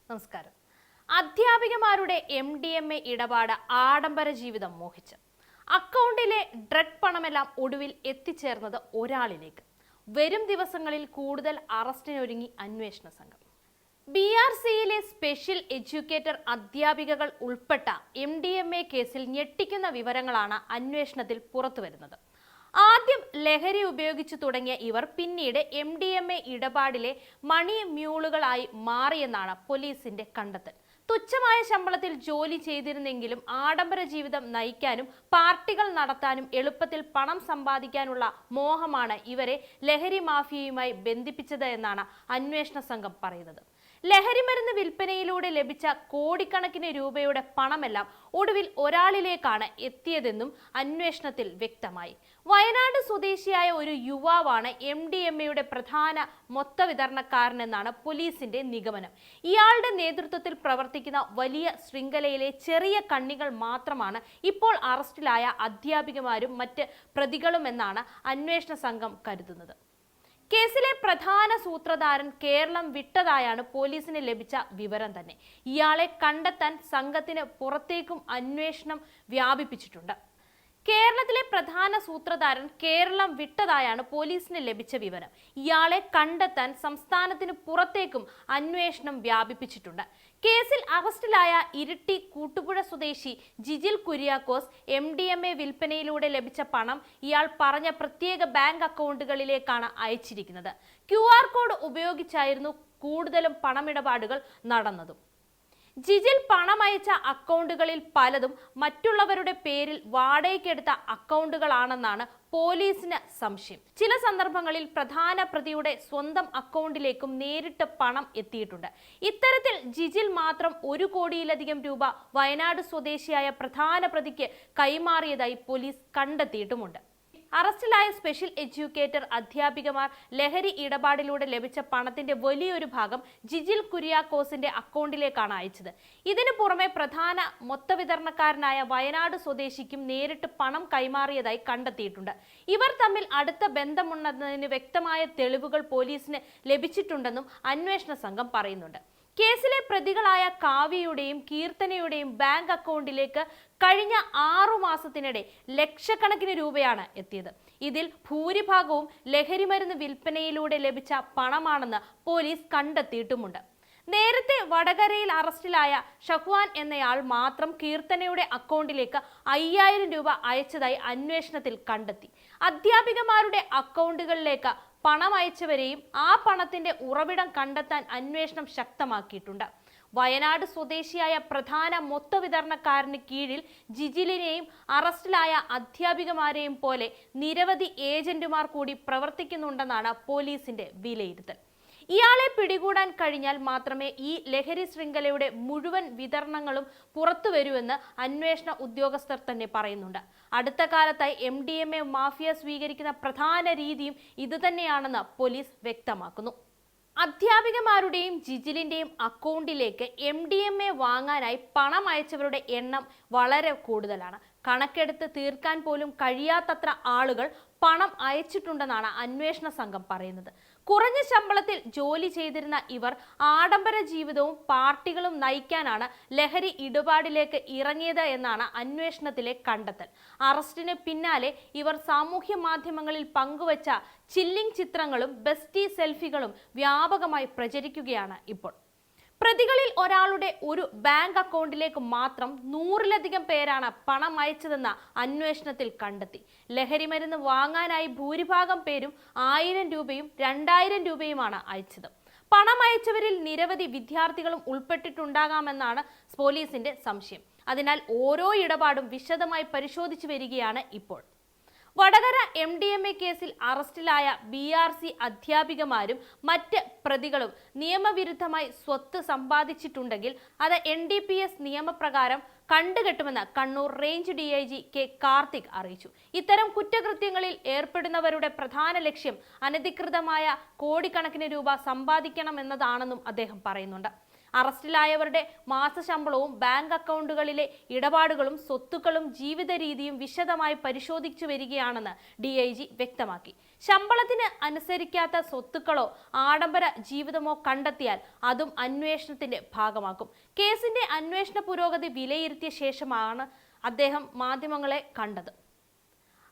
നമസ്കാരം. അധ്യാപികമാരുടെ MDMA ഇടപാട് ആഡംബര ജീവിതം മോഹിച്ച് അക്കൗണ്ടിലെ ഡ്രഗ് പണമെല്ലാം ഒടുവിൽ എത്തിച്ചേർന്നത് ഒരാളിലേക്ക്. വരും ദിവസങ്ങളിൽ കൂടുതൽ അറസ്റ്റിനൊരുങ്ങി അന്വേഷണ സംഘം. BRCയിലെ സ്പെഷ്യൽ എഡ്യൂക്കേറ്റർ അധ്യാപികകൾ ഉൾപ്പെട്ട MDMA കേസിൽ ഞെട്ടിക്കുന്ന വിവരങ്ങളാണ് അന്വേഷണത്തിൽ പുറത്തുവരുന്നത്. ആദ്യം ലഹരി ഉപയോഗിച്ചു തുടങ്ങിയ ഇവർ പിന്നീട് MDMA ഇടപാടിലെ മണി മ്യൂളുകളായി മാറിയെന്നാണ് പോലീസിന്റെ കണ്ടെത്തൽ. തുച്ഛമായ ശമ്പളത്തിൽ ജോലി ചെയ്തിരുന്നെങ്കിലും ആഡംബര ജീവിതം നയിക്കാനും പാർട്ടികൾ നടത്താനും എളുപ്പത്തിൽ പണം സമ്പാദിക്കാനുള്ള മോഹമാണ് ഇവരെ ലഹരി മാഫിയയുമായി ബന്ധിപ്പിച്ചത് എന്നാണ് അന്വേഷണ സംഘം പറയുന്നത്. ലഹരിമരുന്ന് വിൽപ്പനയിലൂടെ ലഭിച്ച കോടിക്കണക്കിന് രൂപയുടെ പണമെല്ലാം ഒടുവിൽ ഒരാളിലേക്കാണ് എത്തിയതെന്നും അന്വേഷണത്തിൽ വ്യക്തമായി. വയനാട് സ്വദേശിയായ ഒരു യുവാവാണ് MDMAയുടെ പ്രധാന മൊത്തവിതരണക്കാരനെന്നാണ് പോലീസിന്റെ നിഗമനം. ഇയാളുടെ നേതൃത്വത്തിൽ പ്രവർത്തിക്കുന്ന വലിയ ശൃംഖലയിലെ ചെറിയ കണ്ണികൾ മാത്രമാണ് ഇപ്പോൾ അറസ്റ്റിലായ അധ്യാപികമാരും മറ്റ് പ്രതികളുമെന്നാണ് അന്വേഷണ സംഘം കരുതുന്നത്. കേസിലെ പ്രധാന സൂത്രധാരൻ കേരളം വിട്ടതായാണ് പോലീസിന് ലഭിച്ച വിവരം തന്നെ. ഇയാളെ കണ്ടെത്താൻ സംഘത്തിന് പുറത്തേക്കും അന്വേഷണം വ്യാപിപ്പിച്ചിട്ടുണ്ട്. കേരളത്തിലെ പ്രധാന സൂത്രധാരൻ കേരളം വിട്ടതായാണ് പോലീസിന് ലഭിച്ച വിവരം. ഇയാളെ കണ്ടെത്താൻ സംസ്ഥാനത്തിന് പുറത്തേക്കും അന്വേഷണം വ്യാപിപ്പിച്ചിട്ടുണ്ട്. കേസിൽ അറസ്റ്റിലായ ഇരിട്ടി കൂട്ടുപുഴ സ്വദേശി ജിജിൽ കുര്യാക്കോസ് MDMA വിൽപ്പനയിലൂടെ ലഭിച്ച പണം ഇയാൾ പറഞ്ഞ പ്രത്യേക ബാങ്ക് അക്കൗണ്ടുകളിലേക്കാണ് അയച്ചിരിക്കുന്നത്. QR കോഡ് ഉപയോഗിച്ചായിരുന്നു കൂടുതലും പണമിടപാടുകൾ നടന്നതും. ജിജിൽ പണമയച്ച അക്കൗണ്ടുകളിൽ പലതും മറ്റുള്ളവരുടെ പേരിൽ വാടകയ്ക്കെടുത്ത അക്കൗണ്ടുകളാണെന്നാണ് പോലീസിന് സംശയം. ചില സന്ദർഭങ്ങളിൽ പ്രധാന പ്രതിയുടെ സ്വന്തം അക്കൗണ്ടിലേക്കും നേരിട്ട് പണം എത്തിയിട്ടുണ്ട്. ഇത്തരത്തിൽ ജിജിൽ മാത്രം 1 കോടിയിലധികം രൂപ വയനാട് സ്വദേശിയായ പ്രധാന പ്രതിക്ക് കൈമാറിയതായി പോലീസ് കണ്ടെത്തിയിട്ടുമുണ്ട്. അറസ്റ്റിലായ സ്പെഷ്യൽ എഡ്യൂക്കേറ്റർ അധ്യാപികമാർ ലഹരി ഇടപാടിലൂടെ ലഭിച്ച പണത്തിന്റെ വലിയൊരു ഭാഗം ജിജിൽ കുര്യാക്കോസിന്റെ അക്കൗണ്ടിലേക്കാണ് അയച്ചത്. ഇതിനു പുറമെ പ്രധാന മൊത്തവിതരണക്കാരനായ വയനാട് സ്വദേശിക്കും നേരിട്ട് പണം കൈമാറിയതായി കണ്ടെത്തിയിട്ടുണ്ട്. ഇവർ തമ്മിൽ അടുത്ത ബന്ധമുണ്ടെന്നതിന് വ്യക്തമായ തെളിവുകൾ പോലീസിന് ലഭിച്ചിട്ടുണ്ടെന്നും അന്വേഷണ സംഘം പറയുന്നുണ്ട്. കേസിലെ പ്രതികളായ കാവ്യയുടെയും കീർത്തനയുടെയും ബാങ്ക് അക്കൗണ്ടിലേക്ക് കഴിഞ്ഞ 6 മാസത്തിനിടെ ലക്ഷക്കണക്കിന് രൂപയാണ് എത്തിയത്. ഇതിൽ ഭൂരിഭാഗവും ലഹരിമരുന്ന് വിൽപ്പനയിലൂടെ ലഭിച്ച പണമാണെന്ന് പോലീസ് കണ്ടെത്തിയിട്ടുമുണ്ട്. നേരത്തെ വടകരയിൽ അറസ്റ്റിലായ ഷഹ്വാൻ എന്നയാൾ മാത്രം കീർത്തനയുടെ അക്കൗണ്ടിലേക്ക് 5000 രൂപ അയച്ചതായി അന്വേഷണത്തിൽ കണ്ടെത്തി. അധ്യാപികമാരുടെ അക്കൗണ്ടുകളിലേക്ക് പണം അയച്ചവരെയും ആ പണത്തിന്റെ ഉറവിടം കണ്ടെത്താൻ അന്വേഷണം ശക്തമാക്കിയിട്ടുണ്ട്. വയനാട് സ്വദേശിയായ പ്രധാന മൊത്തവിതരണക്കാരന് കീഴിൽ ജിജിലിനെയും അറസ്റ്റിലായ അധ്യാപികമാരെയും പോലെ നിരവധി ഏജന്റുമാർ കൂടി പ്രവർത്തിക്കുന്നുണ്ടെന്നാണ് പോലീസിന്റെ വിലയിരുത്തൽ. ഇയാളെ പിടികൂടാൻ കഴിഞ്ഞാൽ മാത്രമേ ഈ ലഹരി ശൃംഖലയുടെ മുഴുവൻ വിതരണങ്ങളും പുറത്തുവരുമെന്ന് അന്വേഷണ ഉദ്യോഗസ്ഥർ തന്നെ പറയുന്നുണ്ട്. അടുത്ത കാലത്തായി MDMA മാഫിയ സ്വീകരിക്കുന്ന പ്രധാന രീതിയും ഇതുതന്നെയാണെന്ന് പോലീസ് വ്യക്തമാക്കുന്നു. അധ്യാപികമാരുടെയും ജിജിലിന്റെയും അക്കൗണ്ടിലേക്ക് MDMA വാങ്ങാനായി പണം അയച്ചവരുടെ എണ്ണം വളരെ കൂടുതലാണ്. കണക്കെടുത്ത് തീർക്കാൻ പോലും കഴിയാത്തത്ര ആളുകൾ പണം അയച്ചിട്ടുണ്ടെന്നാണ് അന്വേഷണ സംഘം പറയുന്നത്. കുറഞ്ഞ ശമ്പളത്തിൽ ജോലി ചെയ്തിരുന്ന ഇവർ ആഡംബര ജീവിതവും പാർട്ടികളും നയിക്കാനാണ് ലഹരി ഇടപാടിലേക്ക് ഇറങ്ങിയത് എന്നാണ് അന്വേഷണത്തിലെ കണ്ടെത്തൽ. അറസ്റ്റിന് പിന്നാലെ ഇവർ സാമൂഹ്യ മാധ്യമങ്ങളിൽ പങ്കുവച്ച ചില്ലിംഗ് ചിത്രങ്ങളും ബെസ്റ്റി സെൽഫികളും വ്യാപകമായി പ്രചരിക്കുകയാണ് ഇപ്പോൾ. പ്രതികളിൽ ഒരാളുടെ ഒരു ബാങ്ക് അക്കൗണ്ടിലേക്ക് മാത്രം 100-ലധികം പേരാണ് പണം അയച്ചതെന്ന അന്വേഷണത്തിൽ കണ്ടെത്തി. ലഹരിമരുന്ന് വാങ്ങാനായി ഭൂരിഭാഗം പേരും 1000 രൂപയും 2000 രൂപയുമാണ് അയച്ചത്. പണം അയച്ചവരിൽ നിരവധി വിദ്യാർത്ഥികളും ഉൾപ്പെട്ടിട്ടുണ്ടാകാമെന്നാണ് പോലീസിന്റെ സംശയം. അതിനാൽ ഓരോ ഇടപാടും വിശദമായി പരിശോധിച്ചു വരികയാണ് ഇപ്പോൾ. വടകര MDMA കേസിൽ അറസ്റ്റിലായ BRC അധ്യാപികമാരും മറ്റ് പ്രതികളും നിയമവിരുദ്ധമായി സ്വത്ത് സമ്പാദിച്ചിട്ടുണ്ടെങ്കിൽ അത് NDPS നിയമപ്രകാരം കണ്ടുകെട്ടുമെന്ന് Kannur range DIG K Karthik അറിയിച്ചു. ഇത്തരം കുറ്റകൃത്യങ്ങളിൽ ഏർപ്പെടുന്നവരുടെ പ്രധാന ലക്ഷ്യം അനധികൃതമായ കോടിക്കണക്കിന് രൂപ സമ്പാദിക്കണമെന്നതാണെന്നും അദ്ദേഹം പറയുന്നുണ്ട്. അറസ്റ്റിലായവരുടെ മാസശമ്പളവും ബാങ്ക് അക്കൗണ്ടുകളിലെ ഇടപാടുകളും സ്വത്തുക്കളും ജീവിത രീതിയും വിശദമായി പരിശോധിച്ചു വരികയാണെന്ന് DIG വ്യക്തമാക്കി. ശമ്പളത്തിന് അനുസരിക്കാത്ത സ്വത്തുക്കളോ ആഡംബര ജീവിതമോ കണ്ടെത്തിയാൽ അതും അന്വേഷണത്തിന്റെ ഭാഗമാക്കും. കേസിന്റെ അന്വേഷണ പുരോഗതി വിലയിരുത്തിയ ശേഷമാണ് അദ്ദേഹം മാധ്യമങ്ങളെ കണ്ടത്.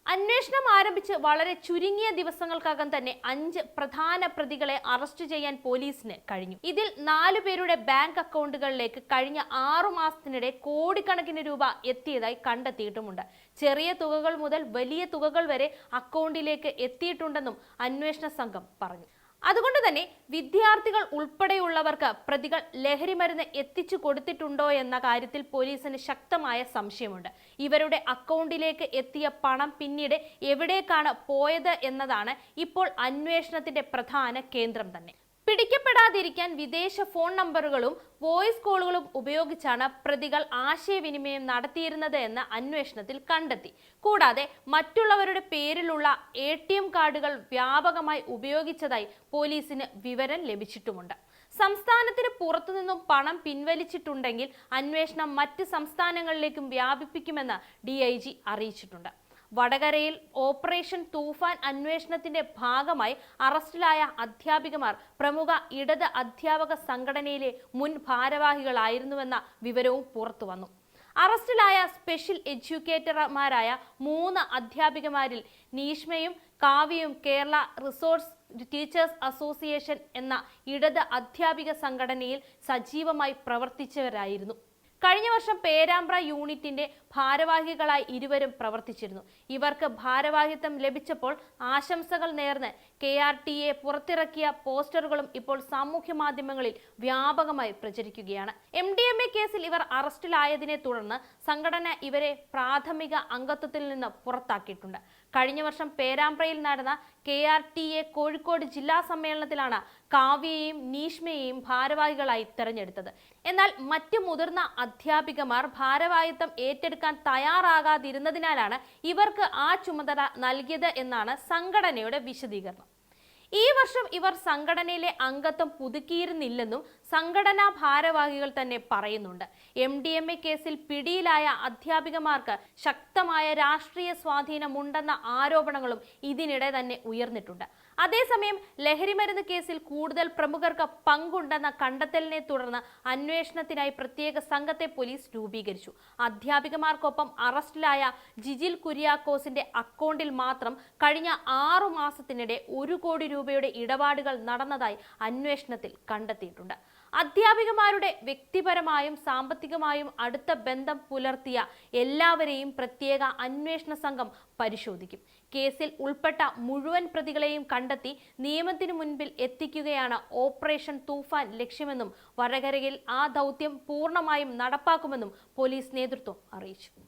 അന്വേഷണം ആരംഭിച്ച് വളരെ ചുരുങ്ങിയ ദിവസങ്ങൾക്കകം തന്നെ 5 പ്രധാന പ്രതികളെ അറസ്റ്റ് ചെയ്യാൻ പോലീസിന് കഴിഞ്ഞു. ഇതിൽ 4 പേരുടെ ബാങ്ക് അക്കൗണ്ടുകളിലേക്ക് കഴിഞ്ഞ 6 മാസത്തിനിടെ കോടിക്കണക്കിന് രൂപ എത്തിയതായി കണ്ടെത്തിയിട്ടുമുണ്ട്. ചെറിയ തുകകൾ മുതൽ വലിയ തുകകൾ വരെ അക്കൗണ്ടിലേക്ക് എത്തിയിട്ടുണ്ടെന്നും അന്വേഷണ സംഘം പറഞ്ഞു. അതുകൊണ്ട് തന്നെ വിദ്യാർത്ഥികൾ ഉൾപ്പെടെയുള്ളവർക്ക് പ്രതികൾ ലഹരിമരുന്ന് എത്തിച്ചു കൊടുത്തിട്ടുണ്ടോ എന്ന കാര്യത്തിൽ പോലീസിന് ശക്തമായ സംശയമുണ്ട്. ഇവരുടെ അക്കൗണ്ടിലേക്ക് എത്തിയ പണം പിന്നീട് എവിടേക്കാണ് പോയത് എന്നതാണ് ഇപ്പോൾ അന്വേഷണത്തിന്റെ പ്രധാന കേന്ദ്രം തന്നെ. പിടിക്കപ്പെടാതിരിക്കാൻ വിദേശ ഫോൺ നമ്പറുകളും വോയിസ് കോളുകളും ഉപയോഗിച്ചാണ് പ്രതികൾ ആശയവിനിമയം നടത്തിയിരുന്നത് എന്ന് അന്വേഷണത്തിൽ കണ്ടെത്തി. കൂടാതെ മറ്റുള്ളവരുടെ പേരിലുള്ള ATM കാർഡുകൾ വ്യാപകമായി ഉപയോഗിച്ചതായി പോലീസിന് വിവരം ലഭിച്ചിട്ടുമുണ്ട്. സംസ്ഥാനത്തിന് പുറത്തുനിന്നും പണം പിൻവലിച്ചിട്ടുണ്ടെങ്കിൽ അന്വേഷണം മറ്റ് സംസ്ഥാനങ്ങളിലേക്കും വ്യാപിപ്പിക്കുമെന്ന് DIG അറിയിച്ചിട്ടുണ്ട്. വടകരയിൽ ഓപ്പറേഷൻ തൂഫാൻ അന്വേഷണത്തിന്റെ ഭാഗമായി അറസ്റ്റിലായ അധ്യാപികമാർ പ്രമുഖ ഇടത് അധ്യാപക സംഘടനയിലെ മുൻ ഭാരവാഹികളായിരുന്നുവെന്ന വിവരവും പുറത്തുവന്നു. അറസ്റ്റിലായ സ്പെഷ്യൽ എഡ്യൂക്കേറ്റർമാരായ 3 അധ്യാപികമാരിൽ നീഷ്മയും കാവ്യയും കേരള റിസോഴ്സ് ടീച്ചേഴ്സ് അസോസിയേഷൻ എന്ന ഇടത് അധ്യാപിക സംഘടനയിൽ സജീവമായി പ്രവർത്തിച്ചവരായിരുന്നു. കഴിഞ്ഞ വർഷം പേരാമ്പ്ര യൂണിറ്റിന്റെ ഭാരവാഹികളായി ഇരുവരും പ്രവർത്തിച്ചിരുന്നു. ഇവർക്ക് ഭാരവാഹിത്വം ലഭിച്ചപ്പോൾ ആശംസകൾ നേർന്ന് KRTA പുറത്തിറക്കിയ പോസ്റ്ററുകളും ഇപ്പോൾ സാമൂഹ്യ മാധ്യമങ്ങളിൽ വ്യാപകമായി പ്രചരിക്കുകയാണ്. MDMA കേസിൽ ഇവർ അറസ്റ്റിലായതിനെ തുടർന്ന് സംഘടന ഇവരെ പ്രാഥമിക അംഗത്വത്തിൽ നിന്ന് പുറത്താക്കിയിട്ടുണ്ട്. കഴിഞ്ഞ വർഷം പേരാമ്പ്രയിൽ നടന്ന KRTA കോഴിക്കോട് ജില്ലാ സമ്മേളനത്തിലാണ് കാവ്യയെയും നീഷ്മയെയും ഭാരവാഹികളായി തെരഞ്ഞെടുത്തത്. എന്നാൽ മറ്റ് മുതിർന്ന അധ്യാപികമാർ ഭാരവാഹിത്വം ഏറ്റെടുക്കാൻ തയ്യാറാകാതിരുന്നതിനാലാണ് ഇവർക്ക് ആ ചുമതല നൽകിയത് എന്നാണ് സംഘടനയുടെ വിശദീകരണം. ഈ വർഷം ഇവർ സംഘടനയിലെ അംഗത്വം പുതുക്കിയിരുന്നില്ലെന്നും സംഘടനാ ഭാരവാഹികൾ തന്നെ പറയുന്നുണ്ട്. MDMA കേസിൽ പിടിയിലായ അധ്യാപികമാർക്ക് ശക്തമായ രാഷ്ട്രീയ സ്വാധീനമുണ്ടെന്ന ആരോപണങ്ങളും ഇതിനിടെ തന്നെ ഉയർന്നിട്ടുണ്ട്. അതേസമയം ലഹരിമരുന്ന് കേസിൽ കൂടുതൽ പ്രമുഖർക്ക് പങ്കുണ്ടെന്ന കണ്ടെത്തലിനെ തുടർന്ന് അന്വേഷണത്തിനായി പ്രത്യേക സംഘത്തെ പോലീസ് രൂപീകരിച്ചു. അധ്യാപികമാർക്കൊപ്പം അറസ്റ്റിലായ ജിജിൽ കുര്യാക്കോസിന്റെ അക്കൗണ്ടിൽ മാത്രം കഴിഞ്ഞ 6 മാസത്തിനിടെ 1 കോടി രൂപയുടെ ഇടപാടുകൾ നടന്നതായി അന്വേഷണത്തിൽ കണ്ടെത്തിയിട്ടുണ്ട്. അധ്യാപികമാരുടെ വ്യക്തിപരമായും സാമ്പത്തികമായും അടുത്ത ബന്ധം പുലർത്തിയ എല്ലാവരെയും പ്രത്യേക അന്വേഷണ സംഘം പരിശോധിക്കും. കേസിൽ ഉൾപ്പെട്ട മുഴുവൻ പ്രതികളെയും കണ്ടെത്തി നിയമത്തിനു മുൻപിൽ എത്തിക്കുകയാണ് ഓപ്പറേഷൻ തൂഫാൻ ലക്ഷ്യമെന്നും വടകരയിൽ ആ ദൗത്യം പൂർണ്ണമായും നടപ്പാക്കുമെന്നും പോലീസ് നേതൃത്വം അറിയിച്ചു.